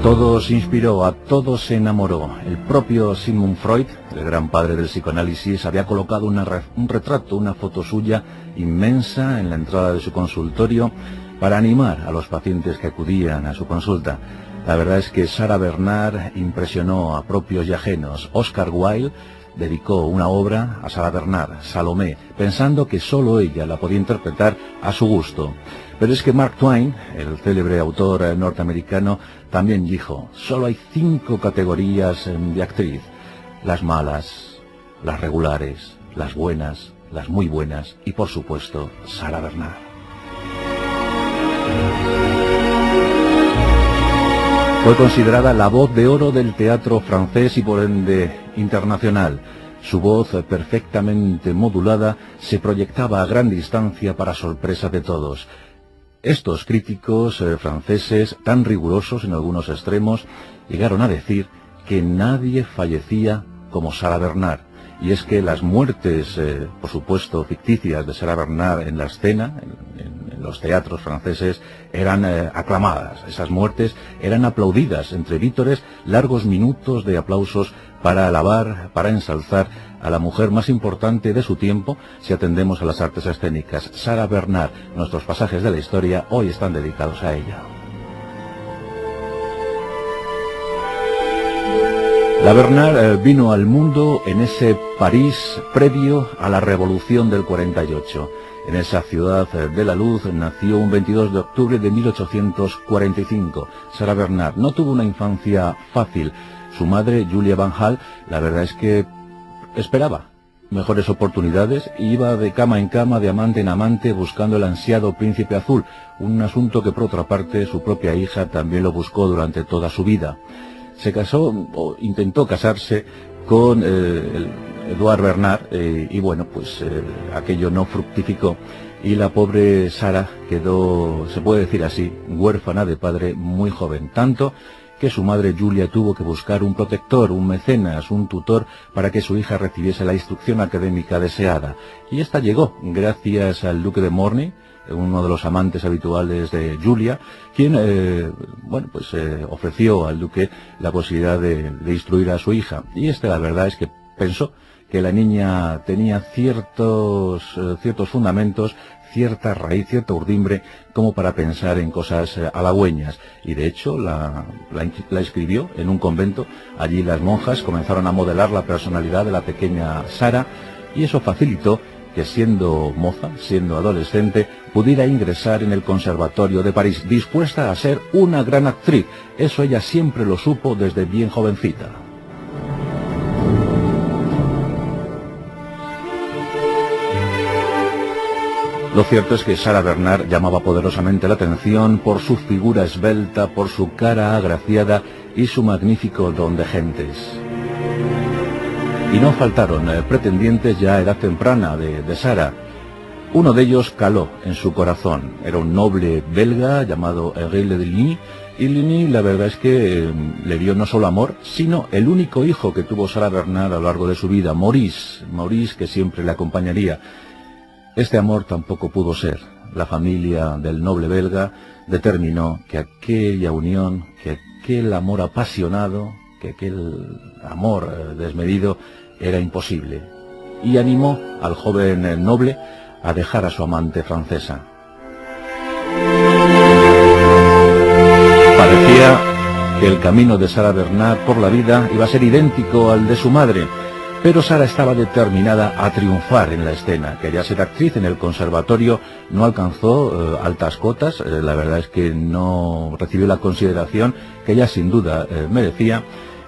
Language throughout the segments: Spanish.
todos inspiró, a todos se enamoró. El propio Sigmund Freud, el gran padre del psicoanálisis, había colocado un retrato, una foto suya inmensa en la entrada de su consultorio para animar a los pacientes que acudían a su consulta. La verdad es que Sarah Bernhardt impresionó a propios y ajenos. Oscar Wilde dedicó una obra a Sarah Bernhardt, Salomé, pensando que solo ella la podía interpretar a su gusto. Pero es que Mark Twain, el célebre autor norteamericano, también dijo: solo hay 5 categorías de actriz: las malas, las regulares, las buenas, las muy buenas y, por supuesto, Sarah Bernhardt. Fue considerada la voz de oro del teatro francés y por ende internacional. Su voz, perfectamente modulada, se proyectaba a gran distancia para sorpresa de todos. Estos críticos franceses, tan rigurosos en algunos extremos, llegaron a decir que nadie fallecía como Sarah Bernhardt. Y es que las muertes, por supuesto, ficticias de Sarah Bernhardt en la escena, en los teatros franceses, eran aclamadas. Esas muertes eran aplaudidas entre vítores, largos minutos de aplausos para alabar, para ensalzar a la mujer más importante de su tiempo, si atendemos a las artes escénicas, Sarah Bernhardt. Nuestros pasajes de la historia hoy están dedicados a ella. La Bernhardt vino al mundo en ese París previo a la Revolución del 48. En esa ciudad de la luz nació un 22 de octubre de 1845. Sarah Bernhardt no tuvo una infancia fácil. Su madre, Julia Van Hal, la verdad es que esperaba mejores oportunidades y iba de cama en cama, de amante en amante, buscando el ansiado príncipe azul, un asunto que por otra parte su propia hija también lo buscó durante toda su vida. Se casó, o intentó casarse, con Edouard Bernhardt y bueno, pues aquello no fructificó y la pobre Sarah quedó, se puede decir así, huérfana de padre muy joven, tanto que su madre Julia tuvo que buscar un protector, un mecenas, un tutor para que su hija recibiese la instrucción académica deseada. Y esta llegó gracias al duque de Morny, uno de los amantes habituales de Julia, quien ofreció al duque la posibilidad de instruir a su hija. Y la verdad es que pensó que la niña tenía ciertos fundamentos, cierta raíz, cierta urdimbre, como para pensar en cosas halagüeñas. Y de hecho la inscribió en un convento. Allí las monjas comenzaron a modelar la personalidad de la pequeña Sarah, y eso facilitó que siendo moza, siendo adolescente, pudiera ingresar en el Conservatorio de París, dispuesta a ser una gran actriz. Eso ella siempre lo supo desde bien jovencita. Lo cierto es que Sarah Bernhardt llamaba poderosamente la atención por su figura esbelta, por su cara agraciada y su magnífico don de gentes. Y no faltaron pretendientes ya a edad temprana de Sarah. Uno de ellos caló en su corazón. Era un noble belga llamado Henri de Ligny, y Ligny la verdad es que le dio no solo amor, sino el único hijo que tuvo Sarah Bernhardt a lo largo de su vida, Maurice, que siempre le acompañaría. Este amor tampoco pudo ser. La familia del noble belga determinó que aquella unión, que aquel amor apasionado, que aquel amor desmedido era imposible, y animó al joven noble a dejar a su amante francesa. Parecía que el camino de Sarah Bernhardt por la vida iba a ser idéntico al de su madre, pero Sarah estaba determinada a triunfar en la escena. Quería ser actriz en el conservatorio, no alcanzó altas cotas, la verdad es que no recibió la consideración que ella sin duda merecía,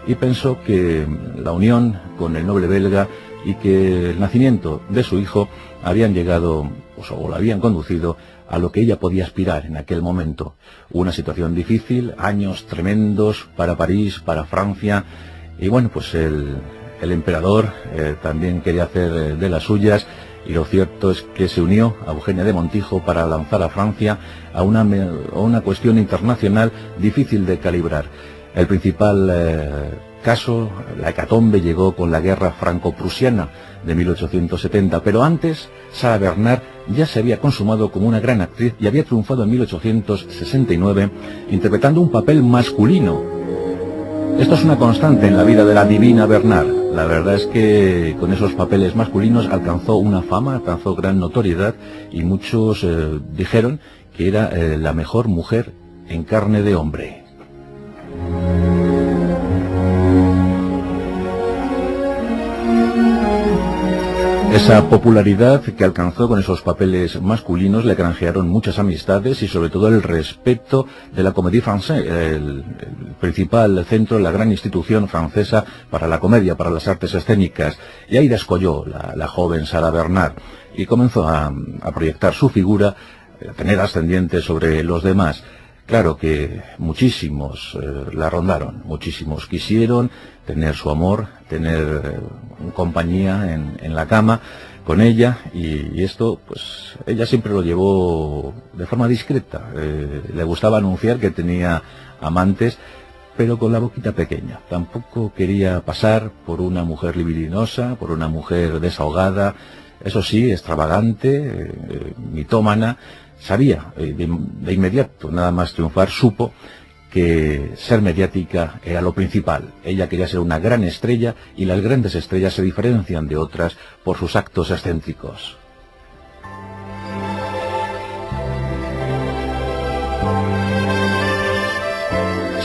y pensó que la unión con el noble belga y que el nacimiento de su hijo habían llegado, o la habían conducido a lo que ella podía aspirar en aquel momento. Una situación difícil, años tremendos para París, para Francia, y bueno, pues el emperador también quería hacer de las suyas, y lo cierto es que se unió a Eugenia de Montijo para lanzar a Francia a una cuestión internacional difícil de calibrar. El principal caso, la hecatombe, llegó con la guerra franco-prusiana de 1870, pero antes Sarah Bernhardt ya se había consumado como una gran actriz y había triunfado en 1869 interpretando un papel masculino Esto es una constante en la vida de la divina Bernard. La verdad es que con esos papeles masculinos alcanzó una fama, alcanzó gran notoriedad y muchos dijeron que era la mejor mujer en carne de hombre. Esa popularidad que alcanzó con esos papeles masculinos le granjearon muchas amistades y sobre todo el respeto de la Comédie Française, el principal centro, la gran institución francesa para la comedia, para las artes escénicas. Y ahí descolló la joven Sarah Bernard y comenzó a proyectar su figura, a tener ascendiente sobre los demás. Claro que muchísimos la rondaron, muchísimos quisieron tener su amor, tener compañía en la cama con ella, y esto pues ella siempre lo llevó de forma discreta. Le gustaba anunciar que tenía amantes, pero con la boquita pequeña. Tampoco quería pasar por una mujer libidinosa, por una mujer desahogada, eso sí, extravagante, mitómana. Sabía de inmediato, nada más triunfar, supo que ser mediática era lo principal. Ella quería ser una gran estrella y las grandes estrellas se diferencian de otras por sus actos excéntricos.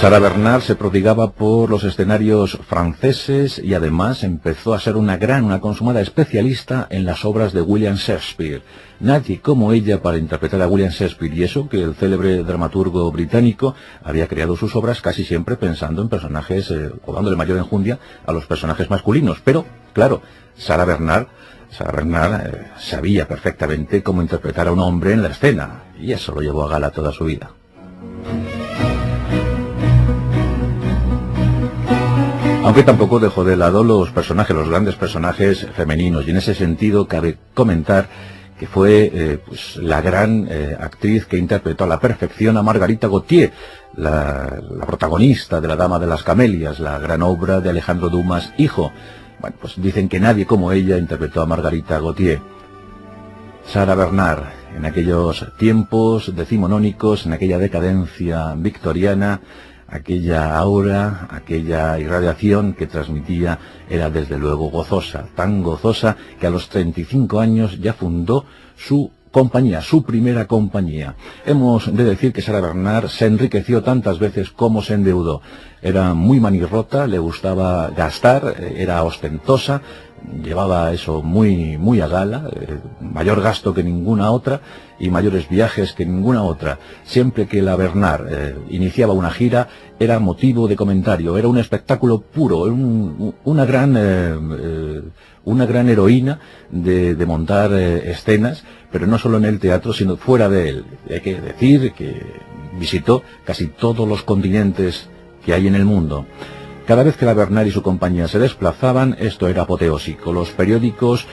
Sarah Bernard se prodigaba por los escenarios franceses y además empezó a ser una consumada especialista en las obras de William Shakespeare. Nadie como ella para interpretar a William Shakespeare, y eso que el célebre dramaturgo británico había creado sus obras casi siempre pensando en personajes, o dándole mayor enjundia a los personajes masculinos. Pero, claro, Sarah Bernard sabía perfectamente cómo interpretar a un hombre en la escena, y eso lo llevó a gala toda su vida. Aunque tampoco dejó de lado los grandes personajes femeninos, y en ese sentido cabe comentar que fue pues la gran actriz que interpretó a la perfección a Margarita Gautier, la protagonista de La Dama de las Camelias, la gran obra de Alejandro Dumas hijo. Bueno, pues dicen que nadie como ella interpretó a Margarita Gautier. Sarah Bernard, en aquellos tiempos decimonónicos, en aquella decadencia victoriana, aquella aura, aquella irradiación que transmitía era desde luego gozosa, tan gozosa que a los 35 años ya fundó su compañía, su primera compañía. Hemos de decir que Sarah Bernard se enriqueció tantas veces como se endeudó. Era muy manirrota, le gustaba gastar, era ostentosa, llevaba eso muy a gala, mayor gasto que ninguna otra y mayores viajes que ninguna otra. Siempre que la Bernard iniciaba una gira era motivo de comentario, era un espectáculo puro, una gran heroína de montar escenas, pero no solo en el teatro sino fuera de él. Hay que decir que visitó casi todos los continentes que hay en el mundo. Cada vez que la Bernard y su compañía se desplazaban, esto era apoteósico. Los periódicos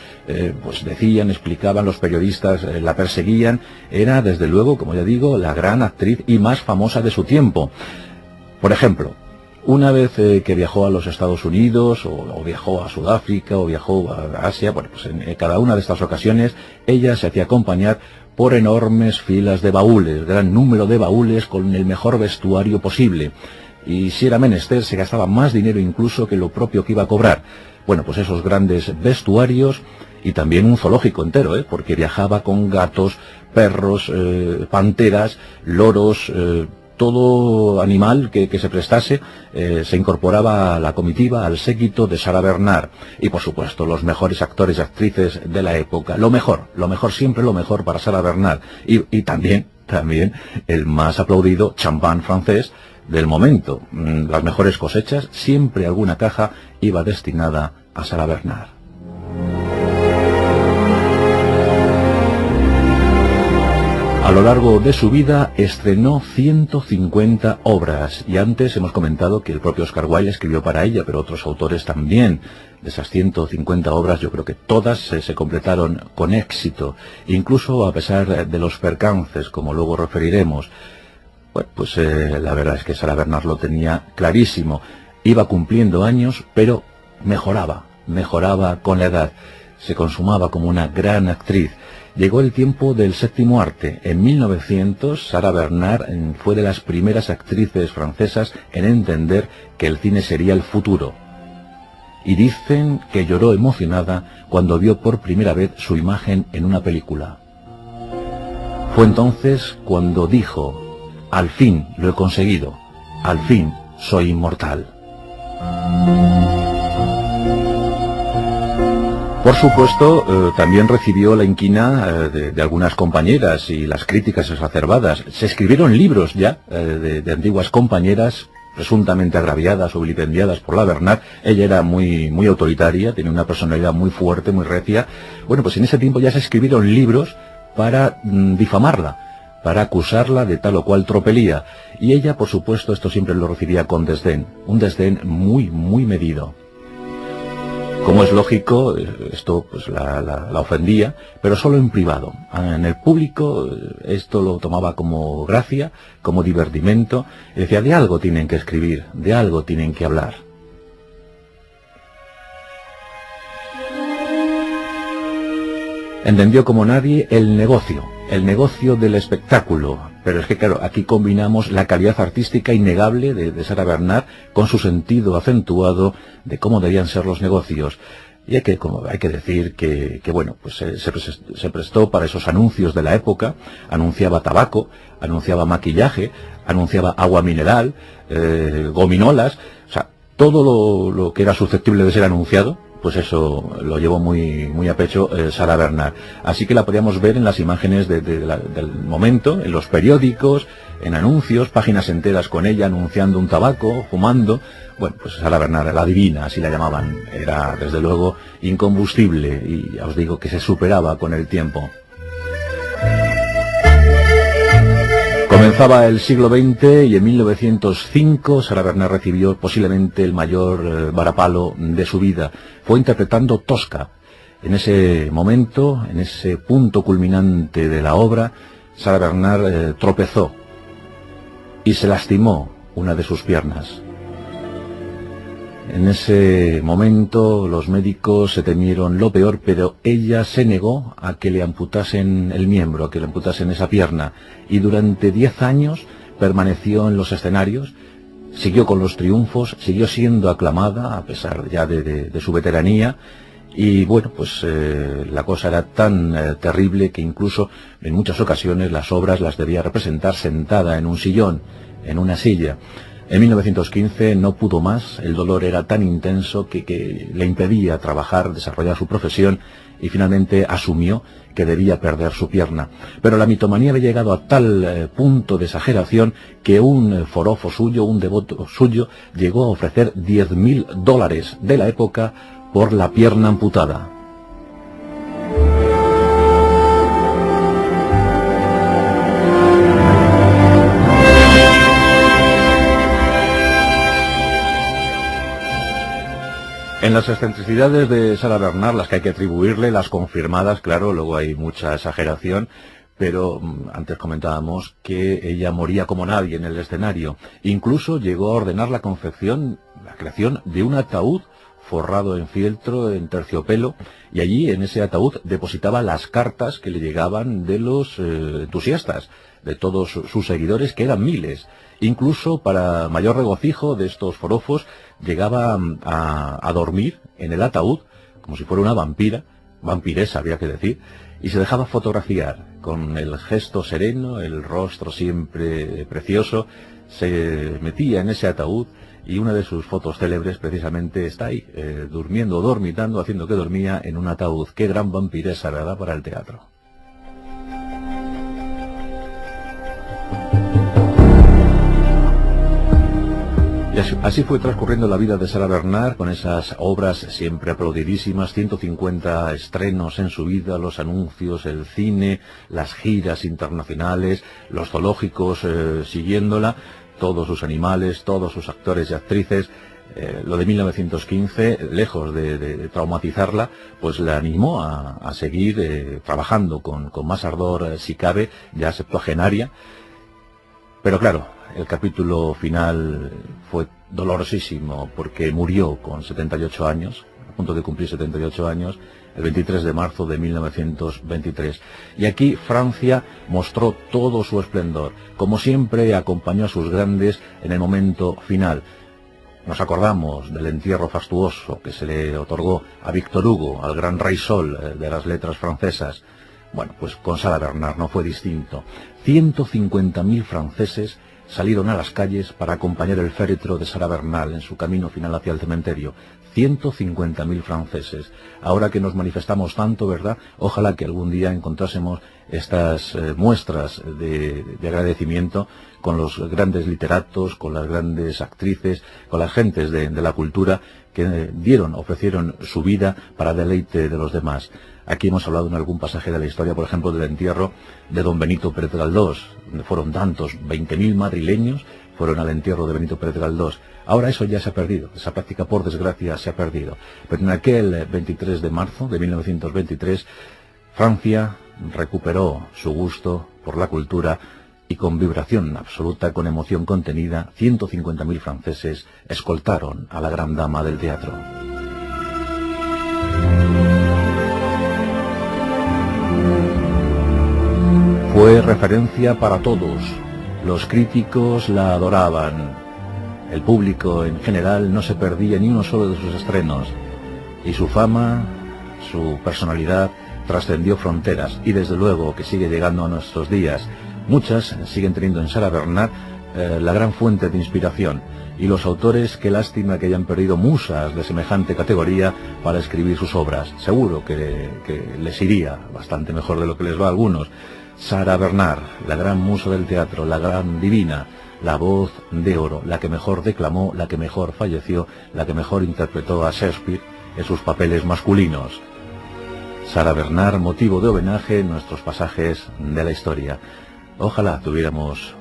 pues decían, explicaban, los periodistas la perseguían. Era, desde luego, como ya digo, la gran actriz y más famosa de su tiempo. Por ejemplo, una vez que viajó a los Estados Unidos, o viajó a Sudáfrica, o viajó a Asia, bueno, pues en cada una de estas ocasiones, ella se hacía acompañar por enormes filas de baúles, gran número de baúles con el mejor vestuario posible. Y si era menester, se gastaba más dinero incluso que lo propio que iba a cobrar. Bueno, pues esos grandes vestuarios y también un zoológico entero, porque viajaba con gatos, perros, panteras, loros, todo animal que se prestase, se incorporaba a la comitiva, al séquito de Sarah Bernard. Y por supuesto, los mejores actores y actrices de la época. Lo mejor, siempre lo mejor para Sarah Bernard. Y también el más aplaudido champán francés del momento. Las mejores cosechas, siempre alguna caja iba destinada a Sarah Bernard. A lo largo de su vida estrenó 150 obras, y antes hemos comentado que el propio Oscar Wilde escribió para ella, pero otros autores también. De esas 150 obras yo creo que todas se completaron con éxito, incluso a pesar de los percances, como luego referiremos. Bueno, pues la verdad es que Sarah Bernard lo tenía clarísimo. Iba cumpliendo años, pero mejoraba con la edad. se consumaba como una gran actriz. Llegó el tiempo del séptimo arte. En 1900, Sarah Bernhardt fue de las primeras actrices francesas en entender que el cine sería el futuro. Y dicen que lloró emocionada cuando vio por primera vez su imagen en una película. Fue entonces cuando dijo: al fin lo he conseguido, al fin soy inmortal. Por supuesto, también recibió la inquina de algunas compañeras y las críticas exacerbadas. Se escribieron libros ya de antiguas compañeras presuntamente agraviadas o vilipendiadas por la Bernhardt. Ella era muy autoritaria, tenía una personalidad muy fuerte, muy recia. Bueno, pues en ese tiempo ya se escribieron libros para difamarla, para acusarla de tal o cual tropelía. Y ella, por supuesto, esto siempre lo recibía con desdén, un desdén muy medido. Como es lógico, esto pues la ofendía, pero solo en privado. En el público esto lo tomaba como gracia, como divertimento, y decía: de algo tienen que escribir, de algo tienen que hablar. Entendió como nadie el negocio del espectáculo. Pero es que claro, aquí combinamos la calidad artística innegable de Sarah Bernhardt con su sentido acentuado de cómo debían ser los negocios. Y hay que decir que bueno, pues se prestó para esos anuncios de la época. Anunciaba tabaco, anunciaba maquillaje, anunciaba agua mineral, gominolas, o sea, todo lo que era susceptible de ser anunciado, pues eso lo llevó muy a pecho Sarah Bernhardt. Así que la podíamos ver en las imágenes del momento, en los periódicos, en anuncios, páginas enteras con ella anunciando un tabaco, fumando. Bueno, pues Sarah Bernhardt, la divina, así la llamaban. Era, desde luego, incombustible y ya os digo que se superaba con el tiempo. Comenzaba el siglo XX y en 1905 Sarah Bernhardt recibió posiblemente el mayor varapalo de su vida. Fue interpretando Tosca. En ese momento, en ese punto culminante de la obra, Sarah Bernhardt tropezó y se lastimó una de sus piernas. En ese momento los médicos se temieron lo peor, pero ella se negó a que le amputasen el miembro, a que le amputasen esa pierna, y durante 10 años permaneció en los escenarios, siguió con los triunfos, siguió siendo aclamada a pesar ya de su veteranía. Y bueno, pues la cosa era tan terrible que incluso en muchas ocasiones las obras las debía representar sentada en un sillón, en una silla. En 1915 no pudo más, el dolor era tan intenso que le impedía trabajar, desarrollar su profesión, y finalmente asumió que debía perder su pierna. Pero la mitomanía había llegado a tal punto de exageración que un forofo suyo, un devoto suyo, llegó a ofrecer $10.000 de la época por la pierna amputada. En las excentricidades de Sarah Bernhardt, las que hay que atribuirle, las confirmadas, claro, luego hay mucha exageración, pero antes comentábamos que ella moría como nadie en el escenario. Incluso llegó a ordenar la creación de un ataúd forrado en fieltro, en terciopelo, y allí en ese ataúd depositaba las cartas que le llegaban de los entusiastas, de todos sus seguidores, que eran miles. Incluso, para mayor regocijo de estos forofos, llegaba a dormir en el ataúd, como si fuera una vampiresa habría que decir, y se dejaba fotografiar con el gesto sereno, el rostro siempre precioso. Se metía en ese ataúd y una de sus fotos célebres precisamente está ahí, durmiendo o dormitando, haciendo que dormía en un ataúd. Qué gran vampiresa, ¿verdad?, para el teatro. Y así fue transcurriendo la vida de Sarah Bernhardt, con esas obras siempre aplaudidísimas, 150 estrenos en su vida, los anuncios, el cine, las giras internacionales, los zoológicos siguiéndola, todos sus animales, todos sus actores y actrices. Lo de 1915, lejos de traumatizarla, pues la animó a seguir trabajando con más ardor, si cabe, ya septuagenaria. Pero claro, el capítulo final fue dolorosísimo porque murió con 78 años, a punto de cumplir 78 años, el 23 de marzo de 1923. Y aquí Francia mostró todo su esplendor. Como siempre, acompañó a sus grandes en el momento final. Nos acordamos del entierro fastuoso que se le otorgó a Víctor Hugo, al gran rey Sol de las letras francesas. Bueno, pues con Sara Bernard no fue distinto. 150.000 franceses salieron a las calles para acompañar el féretro de Sara Bernard en su camino final hacia el cementerio. 150.000 franceses. Ahora que nos manifestamos tanto, ¿verdad? Ojalá que algún día encontrásemos estas muestras de agradecimiento con los grandes literatos, con las grandes actrices, con las gentes de la cultura que ofrecieron su vida para deleite de los demás. Aquí hemos hablado en algún pasaje de la historia, por ejemplo, del entierro de don Benito Pérez Galdós, donde fueron tantos, 20.000 madrileños fueron al entierro de Benito Pérez Galdós. Ahora eso ya se ha perdido, esa práctica por desgracia se ha perdido. Pero en aquel 23 de marzo de 1923, Francia recuperó su gusto por la cultura y con vibración absoluta, con emoción contenida, 150.000 franceses escoltaron a la gran dama del teatro. Fue referencia para todos. Los críticos la adoraban. El público en general no se perdía ni uno solo de sus estrenos. Y su fama, su personalidad, trascendió fronteras. Y desde luego que sigue llegando a nuestros días. Muchas siguen teniendo en Sara Bernard la gran fuente de inspiración. Y los autores, qué lástima que hayan perdido musas de semejante categoría para escribir sus obras. Seguro que les iría bastante mejor de lo que les va a algunos. Sara Bernard, la gran musa del teatro, la gran divina, la voz de oro, la que mejor declamó, la que mejor falleció, la que mejor interpretó a Shakespeare en sus papeles masculinos. Sara Bernard, motivo de homenaje en nuestros pasajes de la historia. Ojalá tuviéramos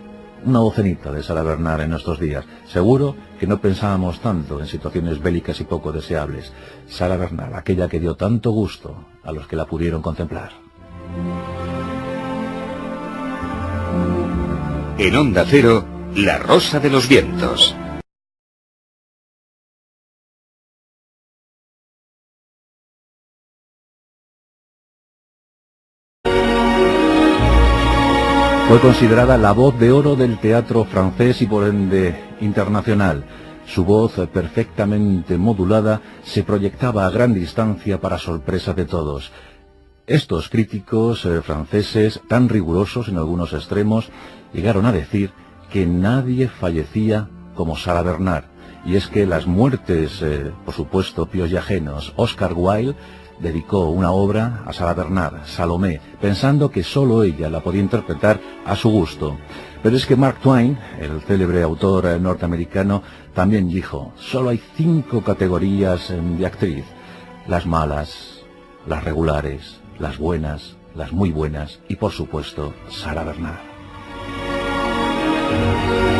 una docenita de Sara Bernard en nuestros días. Seguro que no pensábamos tanto en situaciones bélicas y poco deseables. Sara Bernard, aquella que dio tanto gusto a los que la pudieron contemplar. En Onda Cero, La Rosa de los Vientos. Fue considerada la voz de oro del teatro francés y por ende internacional. Su voz, perfectamente modulada, se proyectaba a gran distancia para sorpresa de todos. Estos críticos franceses, tan rigurosos en algunos extremos, llegaron a decir que nadie fallecía como Sara Bernard. Y es que las muertes, por supuesto, píos y ajenos, Oscar Wilde dedicó una obra a Sara Bernard, Salomé, pensando que sólo ella la podía interpretar a su gusto. Pero es que Mark Twain, el célebre autor norteamericano, también dijo, solo hay 5 categorías de actriz: las malas, las regulares, las buenas, las muy buenas y, por supuesto, Sara Bernard.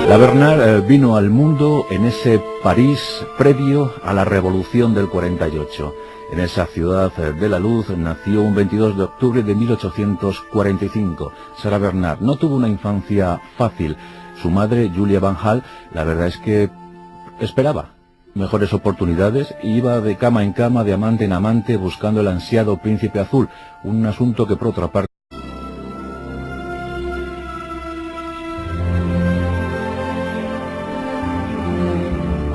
La Bernard vino al mundo en ese París previo a la Revolución del 48. En esa ciudad de la luz nació un 22 de octubre de 1845. Sara Bernard no tuvo una infancia fácil. Su madre, Julia Van Hal, la verdad es que esperaba mejores oportunidades y iba de cama en cama, de amante en amante, buscando el ansiado príncipe azul, un asunto que por otra parte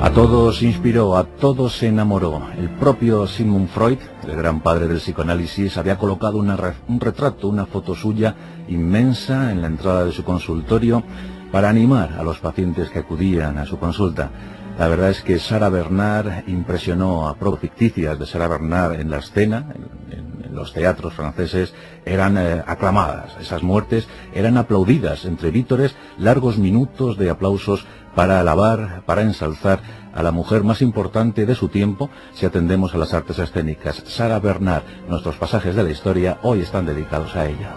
a todos inspiró, a todos se enamoró. El propio Sigmund Freud, el gran padre del psicoanálisis, había colocado un retrato, una foto suya inmensa en la entrada de su consultorio para animar a los pacientes que acudían a su consulta. La verdad es que Sara Bernard impresionó a pruebas ficticias de Sara Bernard en la escena, en los teatros franceses, eran aclamadas. Esas muertes eran aplaudidas entre vítores, largos minutos de aplausos para alabar, para ensalzar a la mujer más importante de su tiempo, si atendemos a las artes escénicas. Sara Bernard, nuestros pasajes de la historia hoy están dedicados a ella.